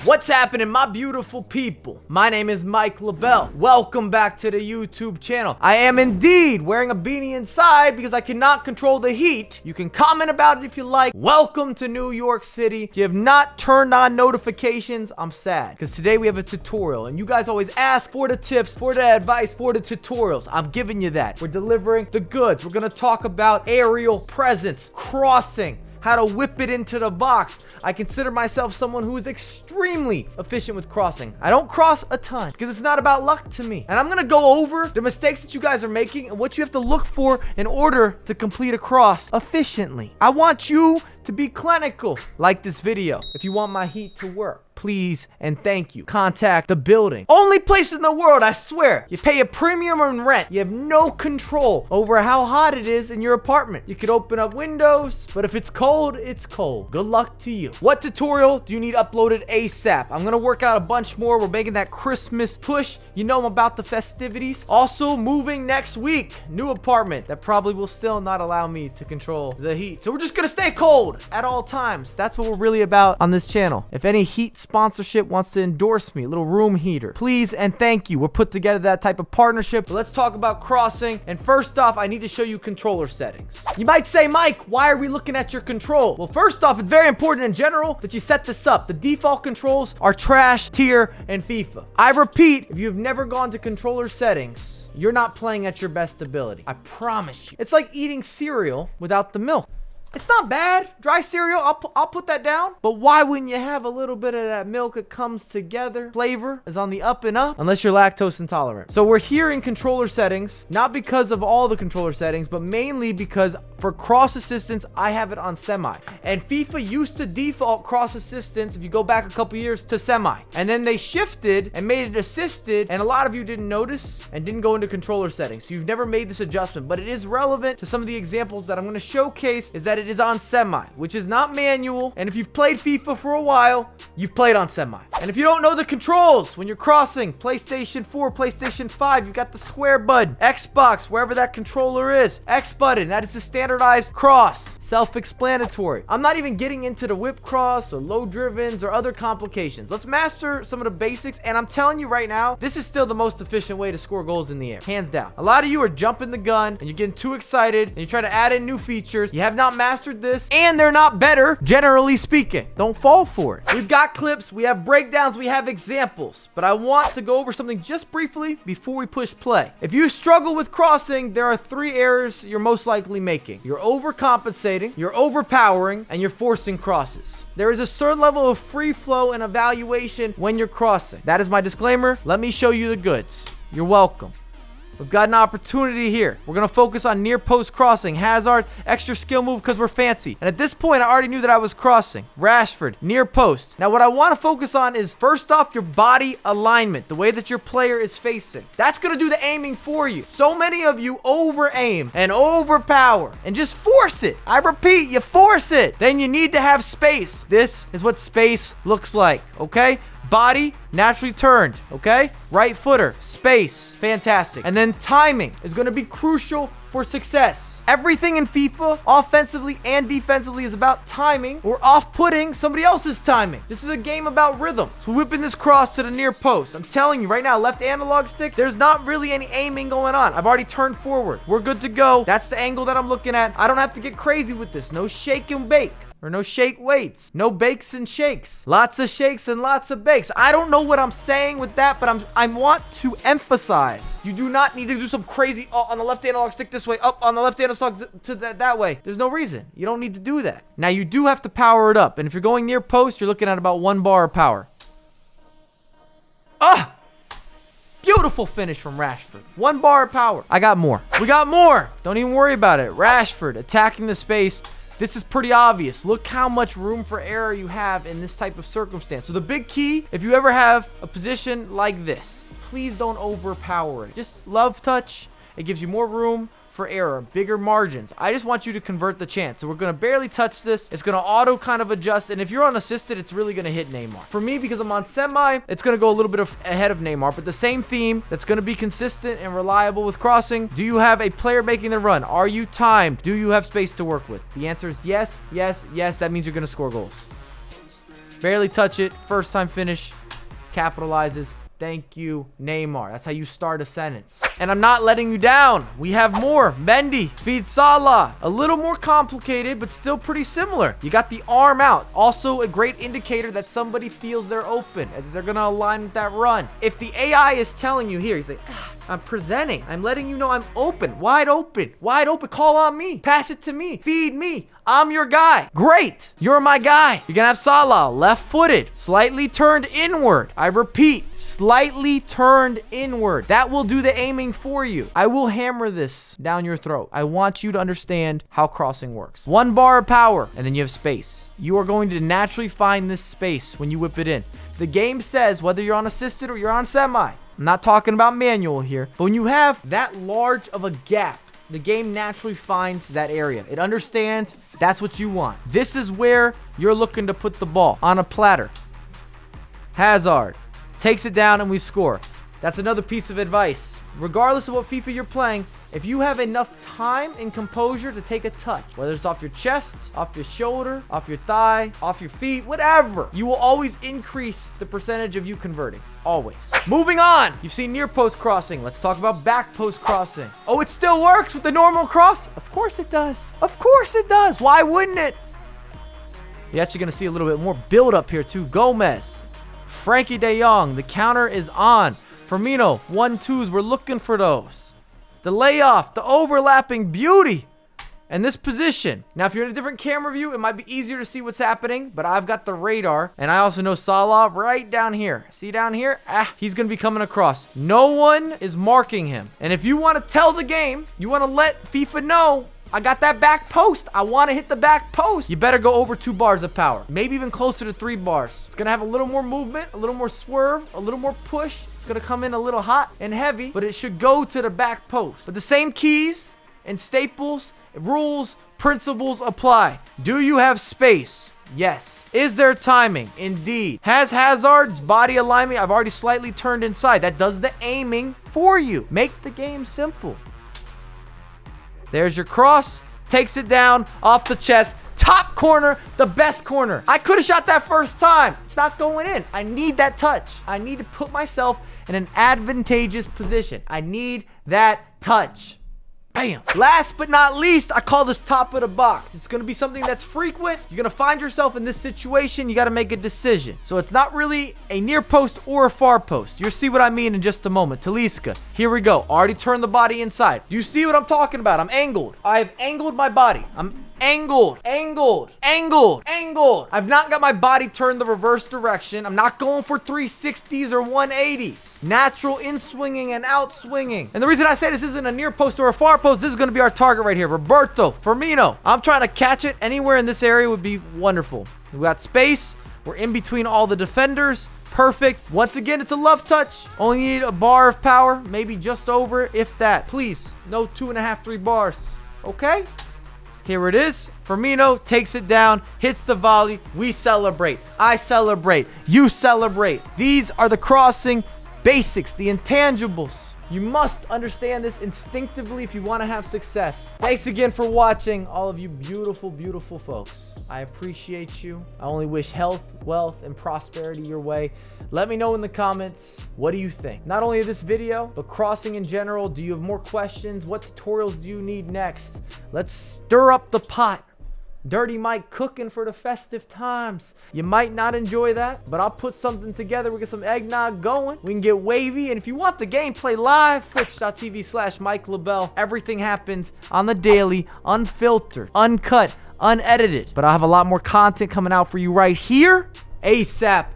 What's happening, my beautiful people? My name is Mike LaBelle. Welcome back to the YouTube channel. I am indeed wearing a beanie inside because I cannot control the heat. You can comment about it if you like. Welcome to New York City. If you have not turned on notifications, I'm sad because today we have a tutorial and you guys always ask for the tips, for the advice, for the tutorials. I'm giving you that. We're delivering the goods. We're going to talk about aerial presence, crossing, how to whip it into the box. I consider myself someone who is extremely efficient with crossing. I don't cross a ton because it's not about luck to me. And I'm going to go over the mistakes that you guys are making and what you have to look for in order to complete a cross efficiently. I want you to be clinical. Like this video if you want my heat to work. Please and thank you. Contact the building. Only place in the world, I swear. You pay a premium on rent. You have no control over how hot it is in your apartment. You could open up windows, but if it's cold, it's cold. Good luck to you. What tutorial do you need uploaded ASAP? I'm gonna work out a bunch more. We're making that Christmas push. You know I'm about the festivities. Also moving next week. New apartment that probably will still not allow me to control the heat. So we're just gonna stay cold at all times. That's what we're really about on this channel. If any heat sponsorship wants to endorse me, a little room heater, please and thank you. We're put together that type of partnership. But let's talk about crossing. And first off, I need to show you controller settings. You might say, Mike, why are we looking at your control? Well, first off, it's very important in general that you set this up. The default controls are trash tier and FIFA. I repeat, if you've never gone to controller settings, you're not playing at your best ability. I promise you. It's like eating cereal without the milk. It's not bad. Dry cereal, I'll put that down. But why wouldn't you have a little bit of that milk that comes together? Flavor is on the up and up, unless you're lactose intolerant. So we're here in controller settings, not because of all the controller settings, but mainly because for cross assistance, I have it on semi. And FIFA used to default cross assistance, if you go back a couple years, to semi. And then they shifted and made it assisted, and a lot of you didn't notice and didn't go into controller settings. So you've never made this adjustment, but it is relevant to some of the examples that I'm going to showcase is that it is on semi, which is not manual. And if you've played FIFA for a while, you've played on semi. And if you don't know the controls when you're crossing, PlayStation 4, PlayStation 5, you've got the square button, Xbox, wherever that controller is, X button, that is the standardized cross. Self-explanatory. I'm not even getting into the whip cross or low drivens or other complications. Let's master some of the basics. And I'm telling you right now, this is still the most efficient way to score goals in the air. Hands down. A lot of you are jumping the gun and you're getting too excited and you're trying to add in new features. You have not mastered this and they're not better, generally speaking. Don't fall for it. We've got clips, we have breakdowns, we have examples, but I want to go over something just briefly before we push play. If you struggle with crossing, there are 3 errors you're most likely making. You're overcompensating, you're overpowering, and you're forcing crosses. There is a certain level of free flow and evaluation when you're crossing. That is my disclaimer. Let me show you the goods. You're welcome. We've got an opportunity here. We're going to focus on near post crossing. Hazard, extra skill move because we're fancy. And at this point, I already knew that I was crossing. Rashford, near post. Now, what I want to focus on is, first off, your body alignment, the way that your player is facing. That's going to do the aiming for you. So many of you over-aim and overpower and just force it. I repeat, you force it. Then you need to have space. This is what space looks like, okay? Body naturally turned, okay? Right footer, space, fantastic. And then timing is going to be crucial for success. Everything in FIFA, offensively and defensively, is about timing or off-putting somebody else's timing. This is a game about rhythm. So whipping this cross to the near post. I'm telling you right now, left analog stick, there's not really any aiming going on. I've already turned forward. We're good to go. That's the angle that I'm looking at. I don't have to get crazy with this. No shake and bake. Or no shake weights. No bakes and shakes. Lots of shakes and lots of bakes. I don't know what I'm saying with that, but I want to emphasize. You do not need to do some crazy on the left analog stick this way, up on the left analog stick to that way. There's no reason. You don't need to do that. Now, you do have to power it up. And if you're going near post, you're looking at about 1 bar of power. Beautiful finish from Rashford. 1 bar of power. I got more. We got more. Don't even worry about it. Rashford attacking the space. This is pretty obvious. Look how much room for error you have in this type of circumstance. So the big key, if you ever have a position like this, please don't overpower it. Just love touch. It gives you more room for error, bigger margins. I just want you to convert the chance. So we're going to barely touch this. It's going to auto kind of adjust. And if you're unassisted, it's really going to hit Neymar. For me, because I'm on semi, it's going to go a little bit ahead of Neymar. But the same theme that's going to be consistent and reliable with crossing. Do you have a player making the run? Are you timed? Do you have space to work with? The answer is yes, yes, yes. That means you're going to score goals. Barely touch it. First time finish. Capitalizes. Thank you, Neymar. That's how you start a sentence. And I'm not letting you down. We have more. Mendy feeds Salah. A little more complicated, but still pretty similar. You got the arm out. Also a great indicator that somebody feels they're open, as they're going to align with that run. If the AI is telling you here, he's like, I'm presenting. I'm letting you know I'm open. Wide open. Wide open. Call on me. Pass it to me. Feed me. I'm your guy. Great. You're my guy. You're going to have Salah, left-footed, slightly turned inward. I repeat, slightly turned inward. That will do the aiming for you. I will hammer this down your throat. I want you to understand how crossing works. 1 bar of power, and then you have space. You are going to naturally find this space when you whip it in. The game says whether you're on assisted or you're on semi. I'm not talking about manual here, but when you have that large of a gap, the game naturally finds that area. It understands that's what you want. This is where you're looking to put the ball on a platter. Hazard takes it down and we score. That's another piece of advice. Regardless of what FIFA you're playing, if you have enough time and composure to take a touch, whether it's off your chest, off your shoulder, off your thigh, off your feet, whatever, you will always increase the percentage of you converting. Always. Moving on. You've seen near post crossing. Let's talk about back post crossing. Oh, it still works with the normal cross? Of course it does. Of course it does. Why wouldn't it? You're actually going to see a little bit more build up here too. Gomez. Frankie de Jong. The counter is on. Firmino. 1-2s. We're looking for those. The layoff. The overlapping beauty. And this position. Now, if you're in a different camera view, it might be easier to see what's happening, but I've got the radar, and I also know Salah right down here. See down here? He's going to be coming across. No one is marking him. And if you want to tell the game, you want to let FIFA know, I got that back post. I want to hit the back post. You better go over 2 bars of power. Maybe even closer to 3 bars. It's going to have a little more movement, a little more swerve, a little more push. It's going to come in a little hot and heavy, but it should go to the back post. But the same keys and staples, rules, principles apply. Do you have space? Yes. Is there timing? Indeed. Has Hazard's body alignment? I've already slightly turned inside. That does the aiming for you. Make the game simple. There's your cross. Takes it down off the chest. Top corner, the best corner. I could have shot that first time. It's not going in. I need that touch. I need to put myself in an advantageous position. I need that touch. Bam. Last but not least, I call this top of the box. It's going to be something that's frequent. You're going to find yourself in this situation. You got to make a decision. So it's not really a near post or a far post. You'll see what I mean in just a moment. Talisca. Here we go. Already turned the body inside. Do you see what I'm talking about? I'm angled. I've angled my body. I'm angled. I've not got my body turned the reverse direction. I'm not going for 360s or 180s. Natural in swinging and out swinging. And the reason I say this isn't a near post or a far post, this is going to be our target right here. Roberto Firmino. I'm trying to catch it. Anywhere in this area would be wonderful. We got space. We're in between all the defenders. Perfect. Once again, it's a love touch. Only need a bar of power. Maybe just over, if that. Please, no 2.5, 3 bars. Okay? Here it is. Firmino takes it down, hits the volley. We celebrate. I celebrate. You celebrate. These are the crossing basics, the intangibles. You must understand this instinctively if you want to have success. Thanks again for watching, all of you beautiful, beautiful folks. I appreciate you. I only wish health, wealth, and prosperity your way. Let me know in the comments, what do you think? Not only of this video, but crossing in general. Do you have more questions? What tutorials do you need next? Let's stir up the pot. Dirty Mike cooking for the festive times. You might not enjoy that, but I'll put something together. We get some eggnog going. We can get wavy. And if you want the gameplay live, twitch.tv/Mike LaBelle. Everything happens on the daily, unfiltered, uncut, unedited. But I'll have a lot more content coming out for you right here. ASAP.